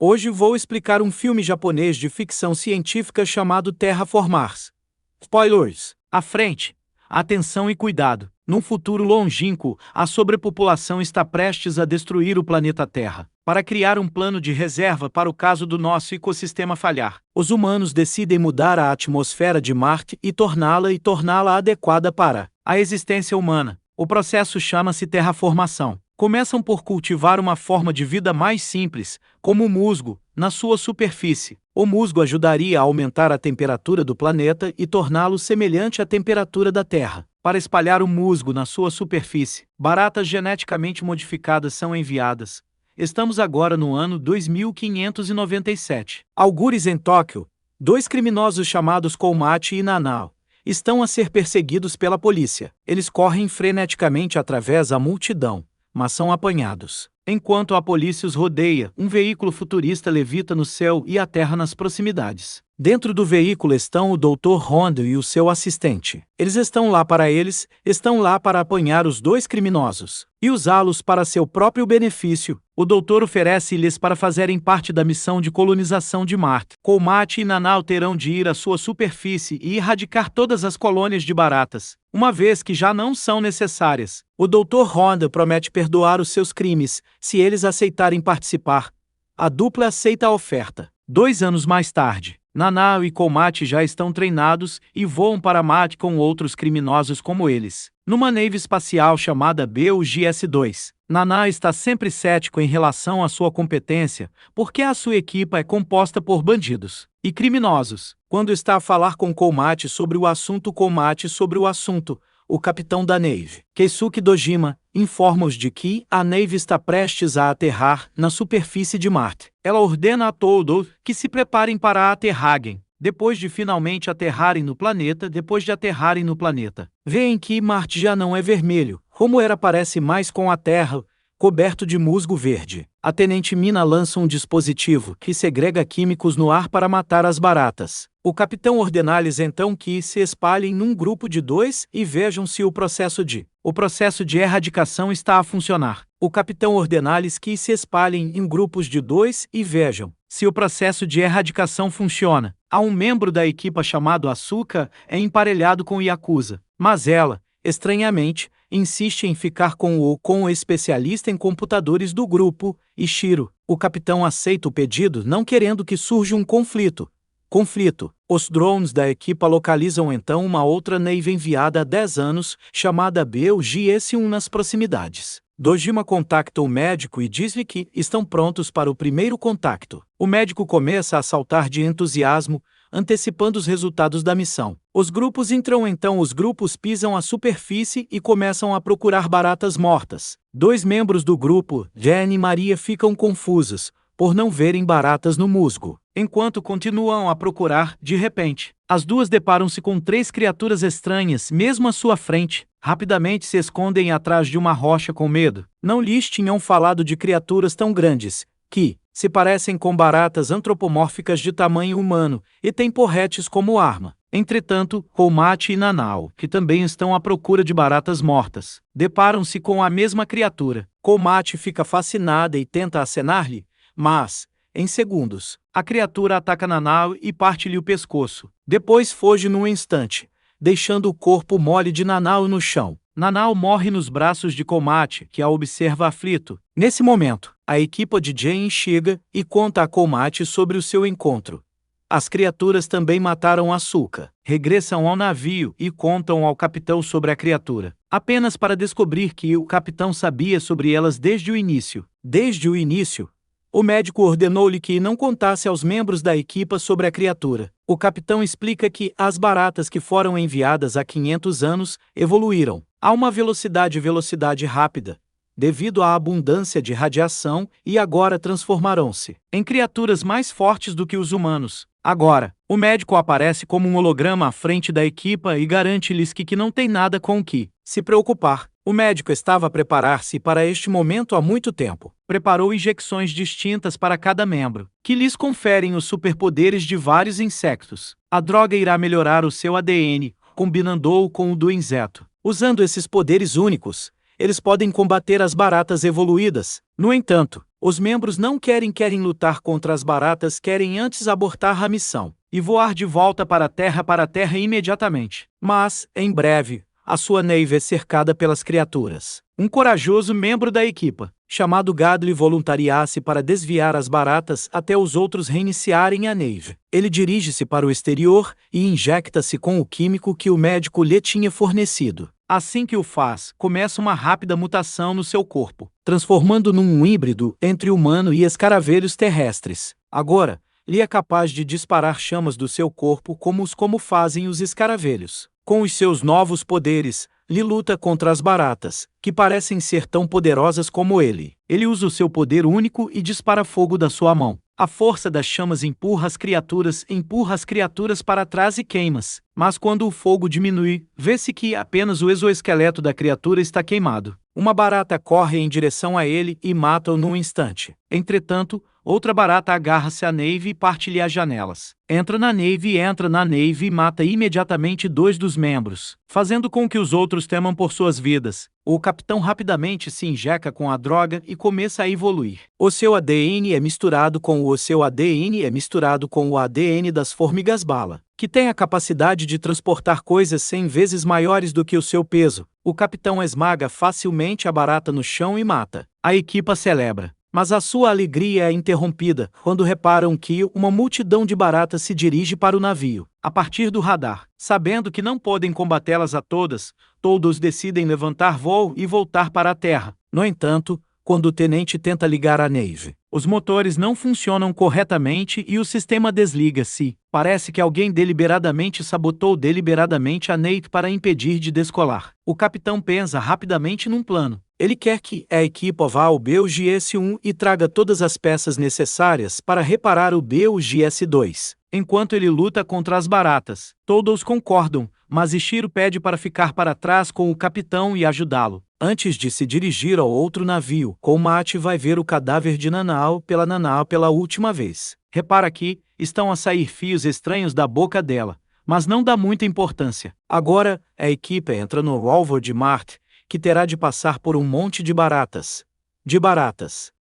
Hoje vou explicar um filme japonês de ficção científica chamado Terraformars. Spoilers! À frente! Atenção e cuidado! Num futuro longínquo, a sobrepopulação está prestes a destruir o planeta Terra. Para criar um plano de reserva para o caso do nosso ecossistema falhar, os humanos decidem mudar a atmosfera de Marte e torná-la adequada para a existência humana. O processo chama-se terraformação. Começam por cultivar uma forma de vida mais simples, como o musgo, na sua superfície. O musgo ajudaria a aumentar a temperatura do planeta e torná-lo semelhante à temperatura da Terra. Para espalhar o musgo na sua superfície, baratas geneticamente modificadas são enviadas. Estamos agora no ano 2597. Algures em Tóquio, dois criminosos chamados Komachi e Nanao estão a ser perseguidos pela polícia. Eles correm freneticamente através da multidão, mas são apanhados. Enquanto a polícia os rodeia, um veículo futurista levita no céu e a Terra nas proximidades. Dentro do veículo estão o Dr. Rondo e o seu assistente. Eles estão lá para apanhar os dois criminosos e usá-los para seu próprio benefício. O doutor oferece-lhes para fazerem parte da missão de colonização de Marte. Komachi e Nanao terão de ir à sua superfície e erradicar todas as colônias de baratas, uma vez que já não são necessárias. O Dr. Honda promete perdoar os seus crimes se eles aceitarem participar. A dupla aceita a oferta. 2 anos mais tarde, Nanao e Komachi já estão treinados e voam para Marte com outros criminosos como eles, numa nave espacial chamada BUGS-2. Nanao está sempre cético em relação à sua competência, porque a sua equipa é composta por bandidos e criminosos. Quando está a falar com Komachi sobre o assunto, o capitão da nave, Keisuke Dojima, informa-os de que a nave está prestes a aterrar na superfície de Marte. Ela ordena a todos que se preparem para aterrarem. Depois de finalmente aterrarem no planeta, veem que Marte já não é vermelho, como era, parece mais com a Terra, coberto de musgo verde. A Tenente Mina lança um dispositivo que segrega químicos no ar para matar as baratas. O capitão ordena-lhes então que se espalhem num grupo de 2 e vejam se o processo de erradicação está a funcionar. O capitão ordena-lhes que se espalhem em grupos de 2 e vejam se o processo de erradicação funciona. Há um membro da equipa chamado Asuka emparelhado com Yakuza, mas ela, estranhamente, insiste em ficar com o especialista em computadores do grupo, Ishiro. O capitão aceita o pedido, não querendo que surja um conflito. Os drones da equipa localizam então uma outra nave enviada há 10 anos, chamada BUGS-1 nas proximidades. Dojima contacta o médico e diz-lhe que estão prontos para o primeiro contacto. O médico começa a saltar de entusiasmo, antecipando os resultados da missão. Os grupos pisam a superfície e começam a procurar baratas mortas. 2 membros do grupo, Jen e Maria, ficam confusos por não verem baratas no musgo. Enquanto continuam a procurar, de repente, as duas deparam-se com 3 criaturas estranhas, mesmo à sua frente. Rapidamente se escondem atrás de uma rocha com medo. Não lhes tinham falado de criaturas tão grandes, que se parecem com baratas antropomórficas de tamanho humano, e têm porretes como arma. Entretanto, Komachi e Nanao, que também estão à procura de baratas mortas, deparam-se com a mesma criatura. Komachi fica fascinada e tenta acenar-lhe, mas, em segundos, a criatura ataca Nanao e parte-lhe o pescoço. Depois foge num instante, deixando o corpo mole de Nanao no chão. Nanao morre nos braços de Komachi, que a observa aflito. Nesse momento, a equipa de Jen chega e conta a Komachi sobre o seu encontro. As criaturas também mataram Asuka. Regressam ao navio e contam ao capitão sobre a criatura, apenas para descobrir que o capitão sabia sobre elas desde o início. O médico ordenou-lhe que não contasse aos membros da equipa sobre a criatura. O capitão explica que as baratas que foram enviadas há 500 anos evoluíram a uma velocidade rápida, devido à abundância de radiação, e agora transformarão-se em criaturas mais fortes do que os humanos. Agora, o médico aparece como um holograma à frente da equipa e garante-lhes que não tem nada com o que se preocupar. O médico estava a preparar-se para este momento há muito tempo. Preparou injeções distintas para cada membro, que lhes conferem os superpoderes de vários insectos. A droga irá melhorar o seu ADN, combinando-o com o do inseto. Usando esses poderes únicos, eles podem combater as baratas evoluídas. No entanto, Os membros não querem lutar contra as baratas, querem antes abortar a missão e voar de volta para a terra imediatamente. Mas, em breve, a sua nave é cercada pelas criaturas. Um corajoso membro da equipa, chamado Gadly, voluntariasse para desviar as baratas até os outros reiniciarem a nave. Ele dirige-se para o exterior e injecta-se com o químico que o médico lhe tinha fornecido. Assim que o faz, começa uma rápida mutação no seu corpo, transformando num híbrido entre humano e escaravelhos terrestres. Agora, ele é capaz de disparar chamas do seu corpo como fazem os escaravelhos. Com os seus novos poderes, Lee luta contra as baratas, que parecem ser tão poderosas como ele. Ele usa o seu poder único e dispara fogo da sua mão. A força das chamas empurra as criaturas para trás e queima-as. Mas quando o fogo diminui, vê-se que apenas o exoesqueleto da criatura está queimado. Uma barata corre em direção a ele e mata-o num instante. Entretanto, outra barata agarra-se à nave e parte-lhe as janelas. Entra na nave e mata imediatamente 2 dos membros, fazendo com que os outros temam por suas vidas. O capitão rapidamente se injeca com a droga e começa a evoluir. O seu ADN é misturado com o ADN das formigas-bala, que tem a capacidade de transportar coisas 100 vezes maiores do que o seu peso. O capitão esmaga facilmente a barata no chão e mata. A equipa celebra. Mas a sua alegria é interrompida quando reparam que uma multidão de baratas se dirige para o navio. A partir do radar, sabendo que não podem combatê-las a todas, todos decidem levantar voo e voltar para a Terra. No entanto, quando o tenente tenta ligar a nave, os motores não funcionam corretamente e o sistema desliga-se. Parece que alguém sabotou deliberadamente a nave para impedir de descolar. O capitão pensa rapidamente num plano. Ele quer que a equipa vá ao BUGS-1 e traga todas as peças necessárias para reparar o BUGS-2. Enquanto ele luta contra as baratas, todos concordam, mas Ichiro pede para ficar para trás com o capitão e ajudá-lo. Antes de se dirigir ao outro navio, Komachi vai ver o cadáver de Nanao pela última vez. Repara que estão a sair fios estranhos da boca dela, mas não dá muita importância. Agora, a equipe entra no Rover de Marte, que terá de passar por um monte de baratas.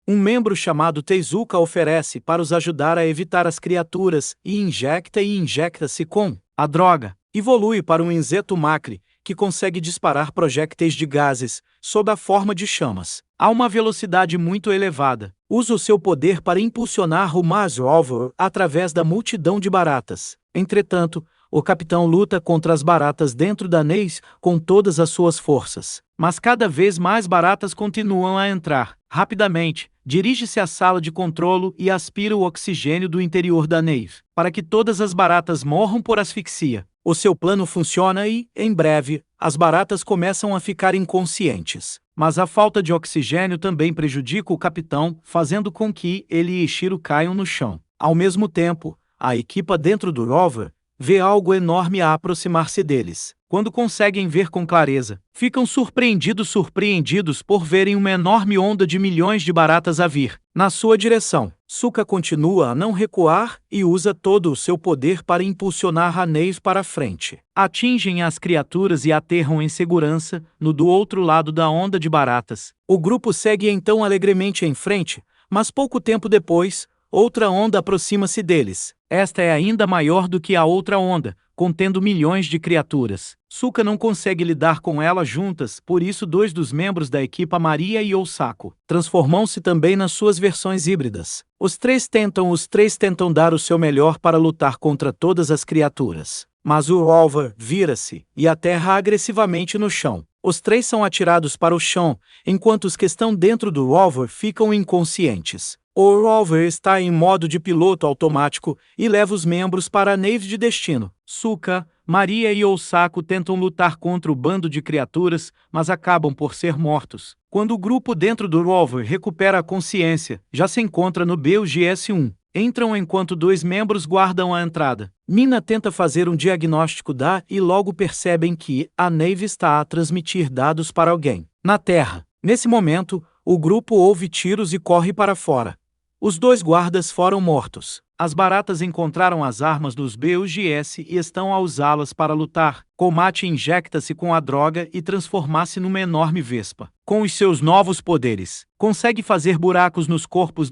Um membro chamado Tezuka oferece para os ajudar a evitar as criaturas e injecta-se com a droga. Evolui para um Inseto Macri, que consegue disparar projéteis de gases, sob a forma de chamas, a uma velocidade muito elevada. Usa o seu poder para impulsionar o Mars Rover através da multidão de baratas. Entretanto, o capitão luta contra as baratas dentro da nave com todas as suas forças. Mas cada vez mais baratas continuam a entrar. Rapidamente, dirige-se à sala de controlo e aspira o oxigênio do interior da nave, para que todas as baratas morram por asfixia. O seu plano funciona e, em breve, as baratas começam a ficar inconscientes. Mas a falta de oxigênio também prejudica o capitão, fazendo com que ele e Ichiro caiam no chão. Ao mesmo tempo, a equipa dentro do rover vê algo enorme a aproximar-se deles. Quando conseguem ver com clareza, ficam surpreendidos por verem uma enorme onda de milhões de baratas a vir na sua direção. Sukka continua a não recuar e usa todo o seu poder para impulsionar a nave para frente. Atingem as criaturas e aterram em segurança do outro lado da onda de baratas. O grupo segue então alegremente em frente, mas pouco tempo depois, outra onda aproxima-se deles. Esta é ainda maior do que a outra onda, contendo milhões de criaturas. Sukka não consegue lidar com elas juntas, por isso 2 dos membros da equipa, Maria e Osako, transformam-se também nas suas versões híbridas. Os três tentam dar o seu melhor para lutar contra todas as criaturas. Mas o rover vira-se e aterra agressivamente no chão. Os 3 são atirados para o chão, enquanto os que estão dentro do rover ficam inconscientes. O rover está em modo de piloto automático e leva os membros para a nave de destino. Sukka, Maria e Osako tentam lutar contra o bando de criaturas, mas acabam por ser mortos. Quando o grupo dentro do rover recupera a consciência, já se encontra no BUGS-1. Entram enquanto 2 membros guardam a entrada. Mina tenta fazer um diagnóstico e logo percebem que a nave está a transmitir dados para alguém na Terra. Nesse momento, o grupo ouve tiros e corre para fora. Os 2 guardas foram mortos. As baratas encontraram as armas dos BUGS e estão a usá-las para lutar. Komati injecta-se com a droga e transforma-se numa enorme vespa. Com os seus novos poderes, consegue fazer buracos nos corpos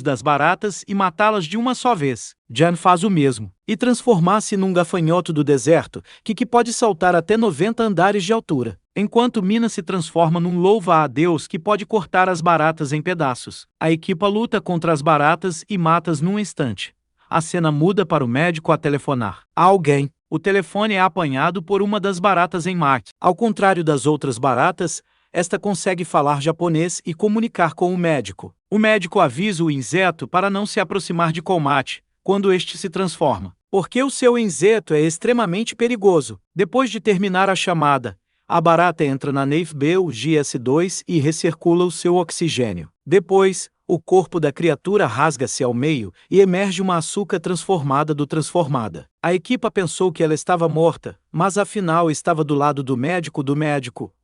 das baratas e matá-las de uma só vez. Jan faz o mesmo, e transformar-se num gafanhoto do deserto, que pode saltar até 90 andares de altura. Enquanto Mina se transforma num louva-a-Deus que pode cortar as baratas em pedaços. A equipa luta contra as baratas e mata-as num instante. A cena muda para o médico a telefonar a alguém. O telefone é apanhado por uma das baratas em Marte. Ao contrário das outras baratas, esta consegue falar japonês e comunicar com o médico. O médico avisa o inseto para não se aproximar de Komati quando este se transforma, porque o seu inseto é extremamente perigoso. Depois de terminar a chamada, a barata entra na nave BUGS-2 e recircula o seu oxigênio. Depois, o corpo da criatura rasga-se ao meio e emerge uma açúcar transformada do transformada. A equipa pensou que ela estava morta, mas afinal estava do lado do médico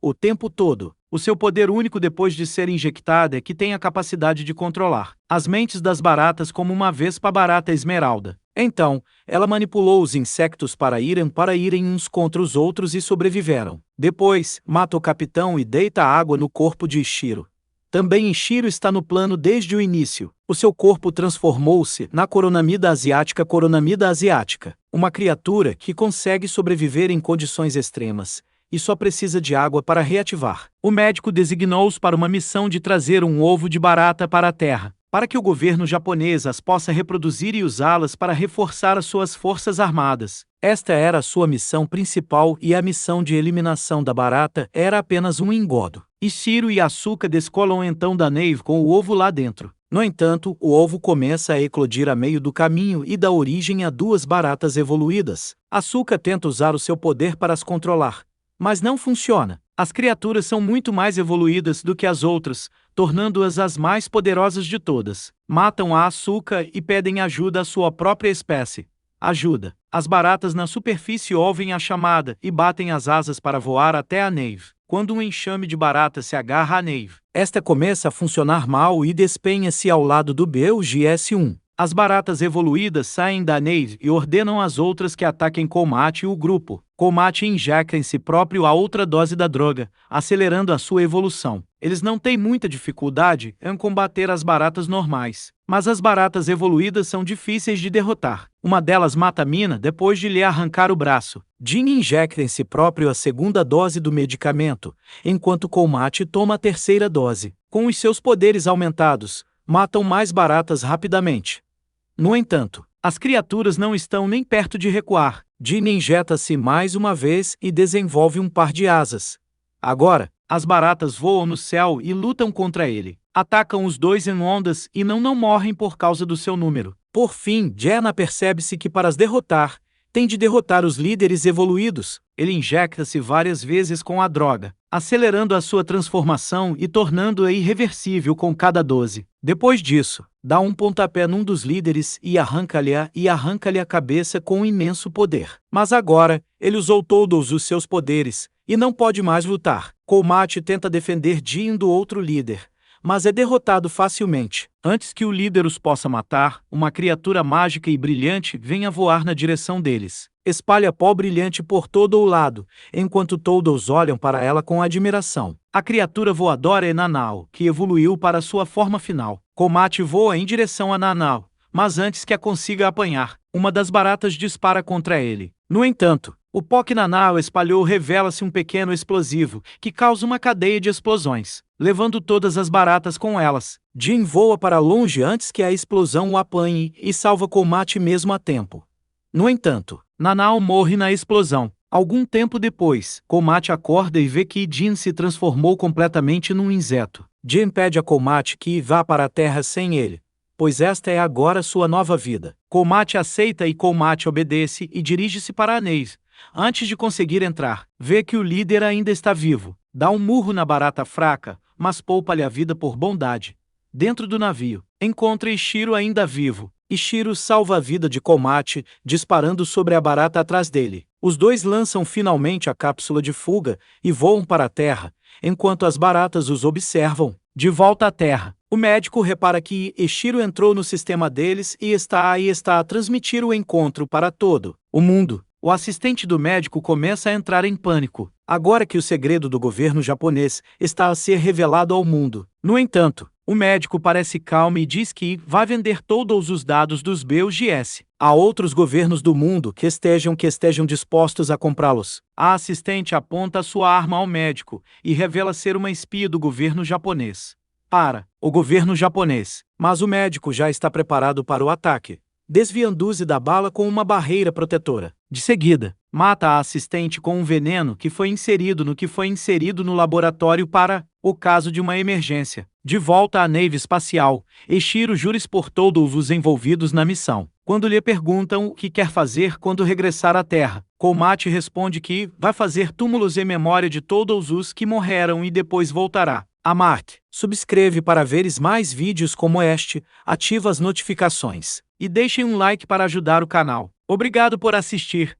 o tempo todo. O seu poder único depois de ser injectada é que tem a capacidade de controlar as mentes das baratas como uma vespa barata esmeralda. Então, ela manipulou os insectos para irem uns contra os outros e sobreviveram. Depois, mata o capitão e deita água no corpo de Ishiro. Também Ishiro está no plano desde o início. O seu corpo transformou-se na Coronamida asiática, uma criatura que consegue sobreviver em condições extremas e só precisa de água para reativar. O médico designou-os para uma missão de trazer um ovo de barata para a Terra, para que o governo japonês as possa reproduzir e usá-las para reforçar as suas forças armadas. Esta era a sua missão principal e a missão de eliminação da barata era apenas um engodo. Ishiro e Asuka descolam então da nave com o ovo lá dentro. No entanto, o ovo começa a eclodir a meio do caminho e dá origem a duas baratas evoluídas. Asuka tenta usar o seu poder para as controlar, mas não funciona. As criaturas são muito mais evoluídas do que as outras, tornando-as as mais poderosas de todas. Matam a Asuka e pedem ajuda à sua própria espécie. Ajuda. As baratas na superfície ouvem a chamada e batem as asas para voar até a nave. Quando um enxame de baratas se agarra à nave, esta começa a funcionar mal e despenha-se ao lado do BUGS-1. As baratas evoluídas saem da nave e ordenam às outras que ataquem Komati e o grupo. Komati injeta em si próprio a outra dose da droga, acelerando a sua evolução. Eles não têm muita dificuldade em combater as baratas normais, mas as baratas evoluídas são difíceis de derrotar. Uma delas mata Mina depois de lhe arrancar o braço. Jin injeta em si próprio a segunda dose do medicamento, enquanto Komati toma a terceira dose. Com os seus poderes aumentados, matam mais baratas rapidamente. No entanto, as criaturas não estão nem perto de recuar. Jin injeta-se mais uma vez e desenvolve um par de asas. Agora, as baratas voam no céu e lutam contra ele. Atacam os dois em ondas e não morrem por causa do seu número. Por fim, Jenna percebe-se que para as derrotar, tem de derrotar os líderes evoluídos. Ele injecta-se várias vezes com a droga, acelerando a sua transformação e tornando-a irreversível com cada dose. Depois disso, dá um pontapé num dos líderes e arranca-lhe a cabeça com um imenso poder. Mas agora, ele usou todos os seus poderes e não pode mais lutar. Komati tenta defender Jin do outro líder, mas é derrotado facilmente. Antes que o líder os possa matar, uma criatura mágica e brilhante vem a voar na direção deles. Espalha pó brilhante por todo o lado, enquanto todos olham para ela com admiração. A criatura voadora é Nanao, que evoluiu para sua forma final. Komati voa em direção a Nanao, mas antes que a consiga apanhar, uma das baratas dispara contra ele. No entanto, o pó que Nanao espalhou revela-se um pequeno explosivo, que causa uma cadeia de explosões, levando todas as baratas com elas. Jin voa para longe antes que a explosão o apanhe e salva Komati mesmo a tempo. No entanto, Nanao morre na explosão. Algum tempo depois, Komati acorda e vê que Jin se transformou completamente num inseto. Jin pede a Komati que vá para a Terra sem ele, pois esta é agora sua nova vida. Komati aceita e Komati obedece e dirige-se para a nave. Antes de conseguir entrar, vê que o líder ainda está vivo. Dá um murro na barata fraca, mas poupa-lhe a vida por bondade. Dentro do navio, encontra Ishiro ainda vivo. Ishiro salva a vida de Komati, disparando sobre a barata atrás dele. Os dois lançam finalmente a cápsula de fuga e voam para a Terra, enquanto as baratas os observam. De volta à Terra, O médico repara que Eiichiro entrou no sistema deles e está a transmitir o encontro para todo o mundo. O assistente do médico começa a entrar em pânico, agora que o segredo do governo japonês está a ser revelado ao mundo. No entanto, o médico parece calmo e diz que vai vender todos os dados dos BUGS a outros governos do mundo que estejam dispostos a comprá-los. A assistente aponta sua arma ao médico e revela ser uma espia do governo japonês. Para o governo japonês, mas o médico já está preparado para o ataque, desviando-se da bala com uma barreira protetora. De seguida, mata a assistente com um veneno que foi inserido no laboratório para o caso de uma emergência. De volta à nave espacial, Eiichiro jura expor todos os envolvidos na missão. Quando lhe perguntam o que quer fazer quando regressar à Terra, Komachi responde que vai fazer túmulos em memória de todos os que morreram e depois voltará a Marte. Subscreve para veres mais vídeos como este, ativa as notificações e deixem um like para ajudar o canal. Obrigado por assistir.